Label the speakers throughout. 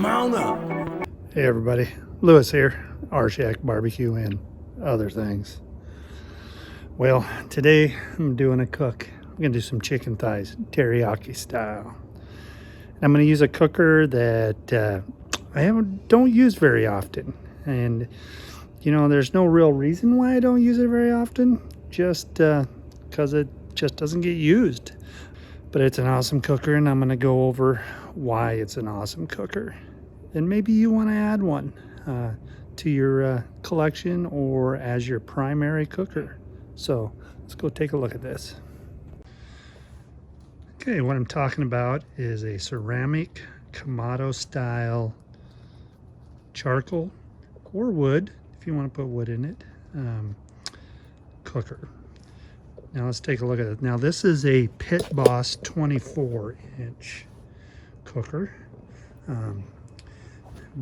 Speaker 1: Kamado.
Speaker 2: Hey everybody, Lewis here, R-Shack Barbecue and other things. Well, today I'm doing a cook. I'm gonna do some chicken thighs, teriyaki style. I'm gonna use a cooker that don't use very often, and you know, there's no real reason why I don't use it very often, just because it just doesn't get used. But it's an awesome cooker, and I'm gonna go over why it's an awesome cooker. And maybe you want to add one to your collection or as your primary cooker. So let's go take a look at this. Okay, what I'm talking about is a ceramic Kamado style charcoal or wood, if you want to put wood in it, cooker. Now let's take a look at it. Now this is a Pit Boss 24-inch cooker.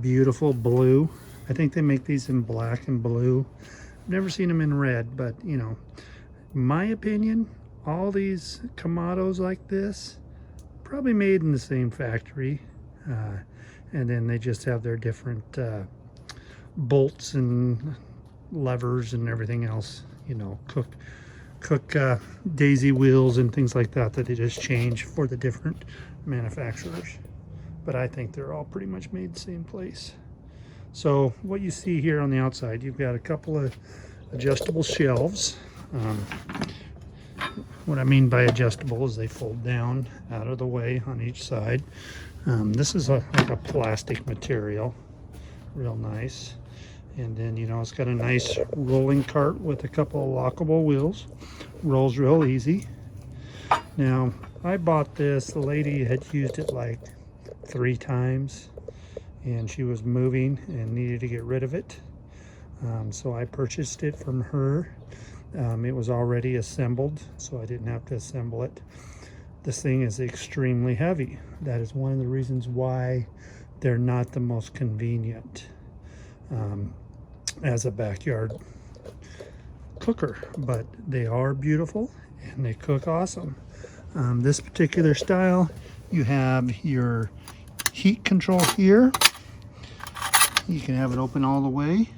Speaker 2: Beautiful blue. I think they make these in black and blue. I've never seen them in red, but you know, in my opinion, all these Kamados like this probably made in the same factory, and then they just have their different bolts and levers and everything else, you know, cook daisy wheels and things like that they just change for the different manufacturers. But I think they're all pretty much made the same place. So what you see here on the outside, you've got a couple of adjustable shelves. What I mean by adjustable is they fold down out of the way on each side. This is like a plastic material, real nice. And then, you know, it's got a nice rolling cart with a couple of lockable wheels. Rolls real easy. Now, I bought this. The lady had used it like 3 times, and she was moving and needed to get rid of it. So I purchased it from her. It was already assembled, so I didn't have to assemble it. This thing is extremely heavy. That is one of the reasons why they're not the most convenient as a backyard cooker, but they are beautiful and they cook awesome. This particular style, you have your heat control here. You can have it open all the way,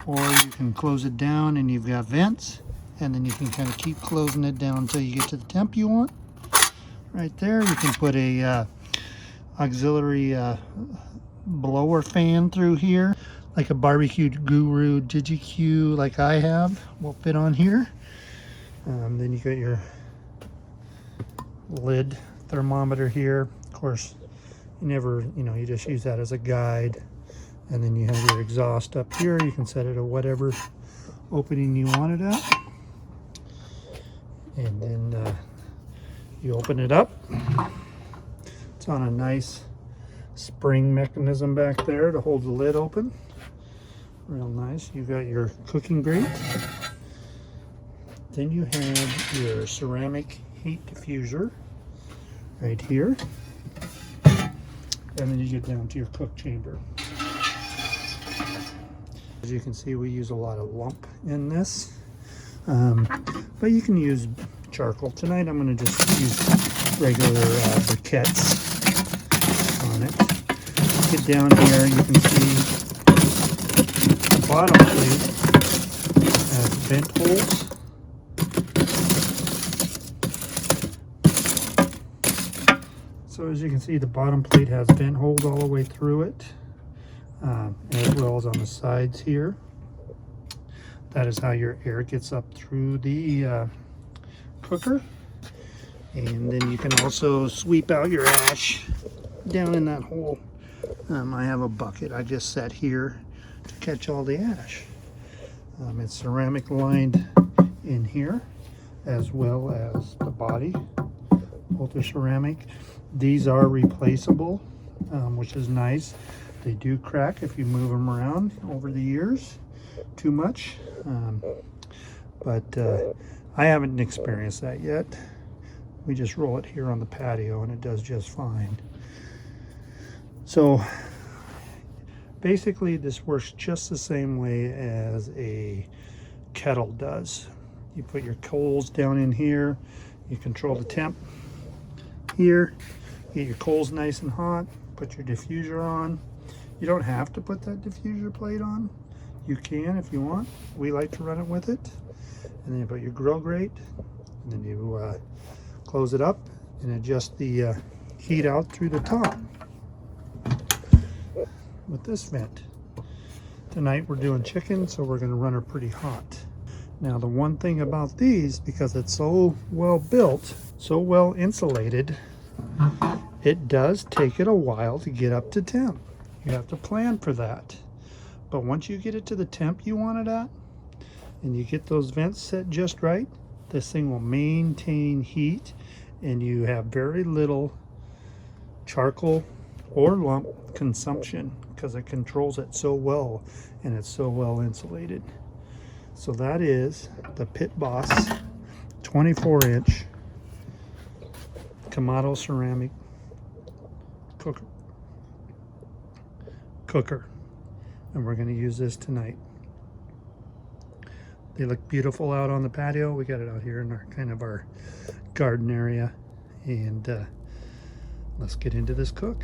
Speaker 2: or you can close it down and you've got vents, and then you can kind of keep closing it down until you get to the temp you want. Right there, you can put a auxiliary blower fan through here, like a Barbecue Guru DigiQ like I have will fit on here. Then you got your lid thermometer here. Of course, you just use that as a guide. And then you have your exhaust up here. You can set it at whatever opening you want it at. And then you open it up. It's on a nice spring mechanism back there to hold the lid open. Real nice. You got your cooking grate. Then you have your ceramic heat diffuser right here. And then you get down to your cook chamber. As you can see, we use a lot of lump in this, but you can use charcoal. Tonight I'm going to just use regular briquettes on it. Get down here, you can see the bottom plate has vent holes. So as you can see, the bottom plate has vent holes all the way through it, as well as on the sides here. That is how your air gets up through the cooker. And then you can also sweep out your ash down in that hole. I have a bucket I just set here to catch all the ash. It's ceramic lined in here, as well as the body. Both are ceramic. These are replaceable, which is nice. They do crack if you move them around over the years too much, but I haven't experienced that yet. We just roll it here on the patio and it does just fine. So basically this works just the same way as a kettle does. You put your coals down in here, you control the temp here, get your coals nice and hot, Put your diffuser on. You don't have to put that diffuser plate on. You can if you want. We like to run it with it. And then you put your grill grate, and then you close it up and adjust the heat out through the top with this vent. Tonight we're doing chicken, so we're going to run her pretty hot. Now the one thing about these, because it's so well built, so well insulated, it does take it a while to get up to temp. You have to plan for that. But once you get it to the temp you want it at, and you get those vents set just right, this thing will maintain heat, and you have very little charcoal or lump consumption because it controls it so well, and it's so well insulated. So that is the Pit Boss 24-inch Kamado ceramic cooker, and we're going to use this tonight. They look beautiful out on the patio. We got it out here in our kind of our garden area, and let's get into this cook.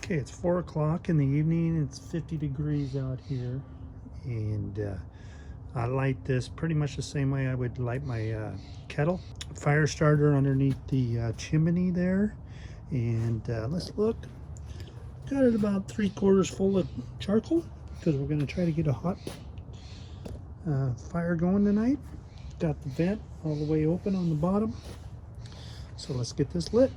Speaker 2: Okay, it's 4 o'clock in the evening. It's 50 degrees out here, and I light this pretty much the same way I would light my kettle. Fire starter underneath the chimney there, and let's look. Got it about 3/4 full of charcoal because we're going to try to get a hot fire going tonight. Got the vent all the way open on the bottom, so let's get this lit.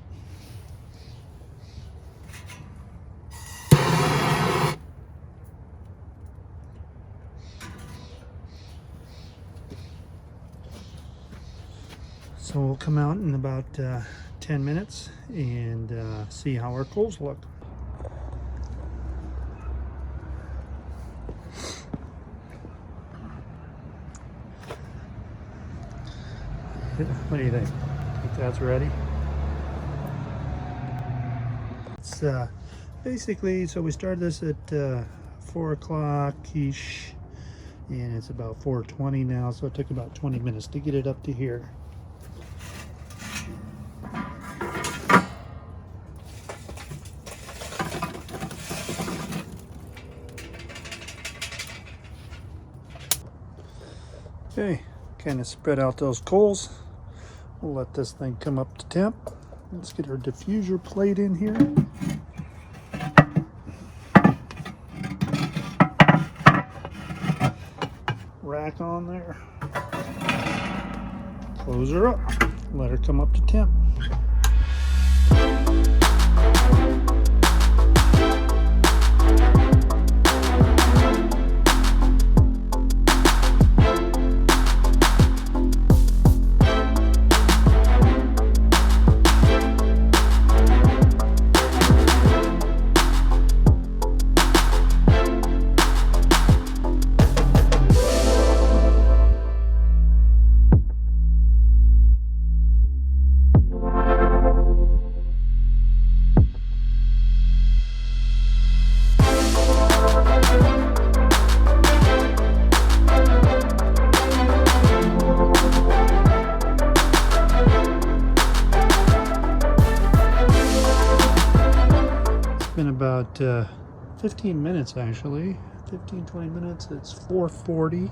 Speaker 2: So we'll come out in about 10 minutes and see how our coals look. What do you think? Think that's ready? It's basically, so we started this at 4 o'clock-ish, and it's about 4:20 now, so it took about 20 minutes to get it up to here. Okay, kind of spread out those coals. We'll let this thing come up to temp. Let's get our diffuser plate in here. Rack on there. Close her up. Let her come up to temp. Been about 15 minutes actually, 15-20 minutes. It's 4:40.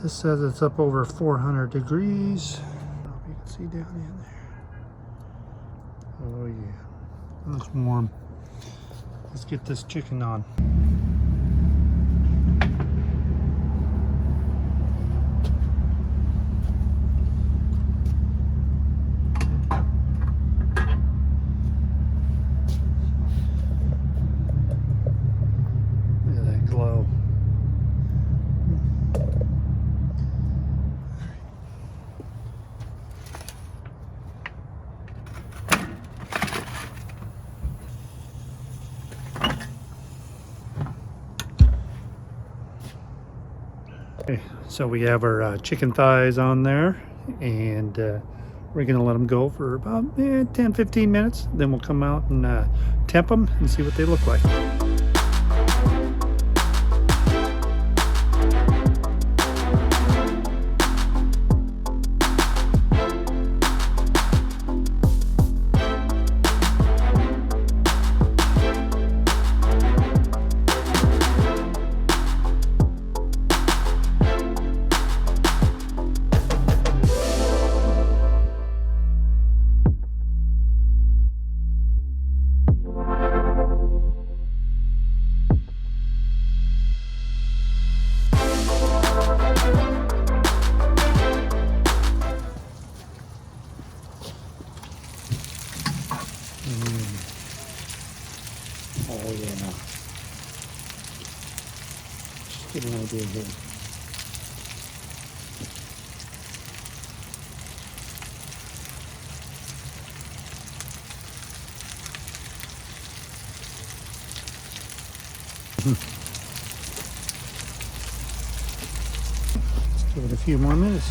Speaker 2: This says it's up over 400 degrees. You can see down in there. Oh yeah, looks warm. Let's get this chicken on. Okay, so we have our chicken thighs on there, and we're gonna let them go for about 10-15 minutes. Then we'll come out and temp them and see what they look like. Oh yeah. Just get an idea here. Let's give it a few more minutes.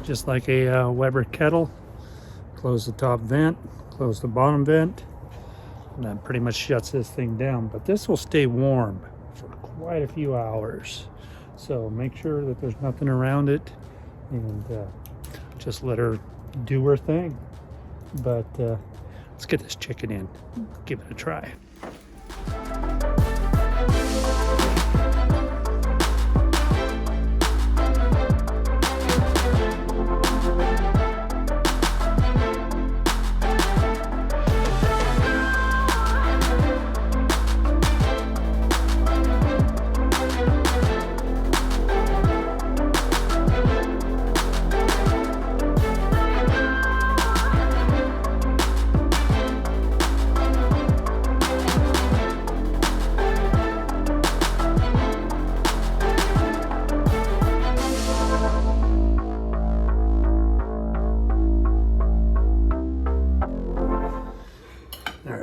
Speaker 2: just like a Weber kettle. Close the top vent, close the bottom vent, and that pretty much shuts this thing down. But this will stay warm for quite a few hours. So make sure that there's nothing around it, and just let her do her thing. But let's get this chicken in, give it a try.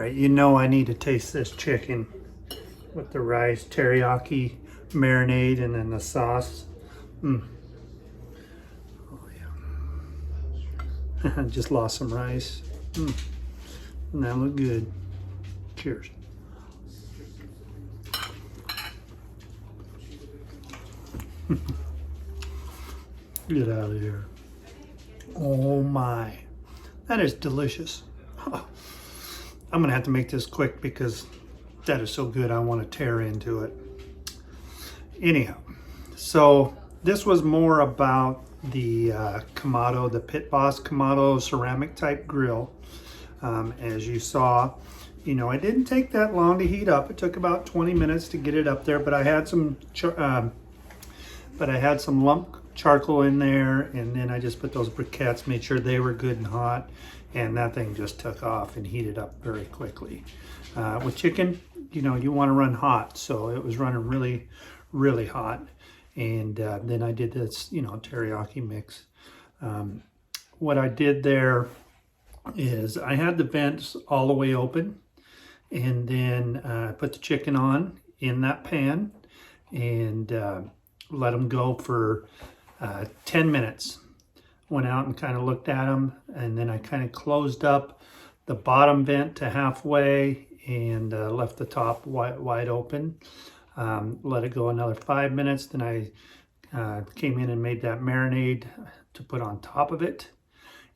Speaker 2: You know I need to taste this chicken with the rice, teriyaki, marinade, and then the sauce. Oh yeah. I just lost some rice. And that looked good. Cheers. Get out of here. Oh my. That is delicious. I'm gonna have to make this quick because that is so good. I want to tear into it. Anyhow, so this was more about the Kamado, the Pit Boss Kamado ceramic type grill. As you saw, you know, it didn't take that long to heat up. It took about 20 minutes to get it up there, but I had some lump charcoal in there, and then I just put those briquettes, made sure they were good and hot, and that thing just took off and heated up very quickly. With chicken, you know, you want to run hot, so it was running really, really hot. And then I did this, you know, teriyaki mix. What I did there is I had the vents all the way open, and then I put the chicken on in that pan and let them go for 10 minutes. Went out and kind of looked at them, and then I kind of closed up the bottom vent to halfway and left the top wide open. Let it go another 5 minutes. Then I came in and made that marinade to put on top of it.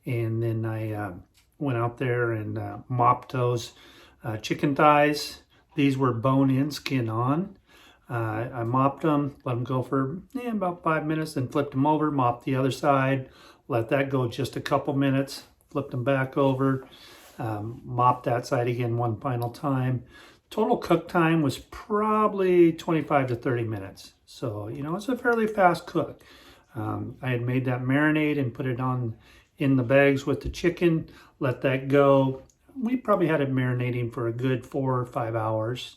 Speaker 2: And then I went out there and mopped those chicken thighs. These were bone-in, skin on. I mopped them, let them go for about 5 minutes, then flipped them over, mopped the other side, let that go just a couple minutes, flipped them back over, mopped that side again one final time. Total cook time was probably 25 to 30 minutes. So, you know, it's a fairly fast cook. I had made that marinade and put it on in the bags with the chicken, let that go. We probably had it marinating for a good 4 or 5 hours.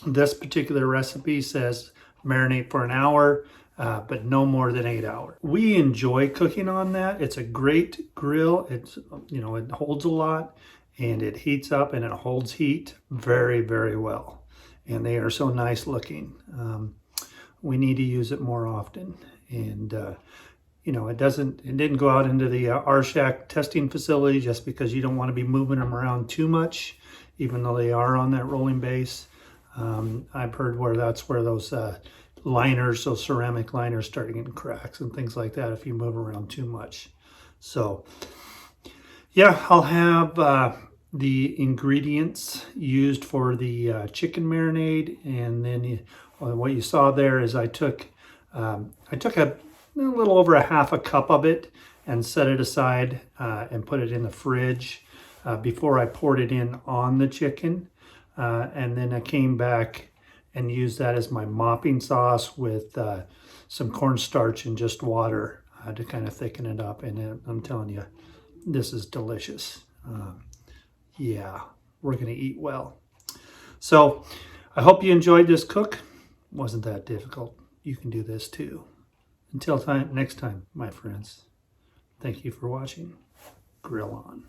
Speaker 2: This particular recipe says marinate for an hour, but no more than 8 hours. We enjoy cooking on that. It's a great grill. It's, you know, it holds a lot and it heats up and it holds heat very, very well. And they are so nice looking. We need to use it more often. And, you know, it didn't go out into the R-Shack testing facility just because you don't want to be moving them around too much, even though they are on that rolling base. I've heard where that's where those liners, those ceramic liners, start getting cracks and things like that if you move around too much. So, yeah, I'll have the ingredients used for the chicken marinade, and then what you saw there is I took a little over a half a cup of it and set it aside and put it in the fridge before I poured it in on the chicken. And then I came back and used that as my mopping sauce with some cornstarch and just water to kind of thicken it up. And I'm telling you, this is delicious. Yeah, we're going to eat well. So I hope you enjoyed this cook. Wasn't that difficult. You can do this too. Until next time, my friends, thank you for watching. Grill on.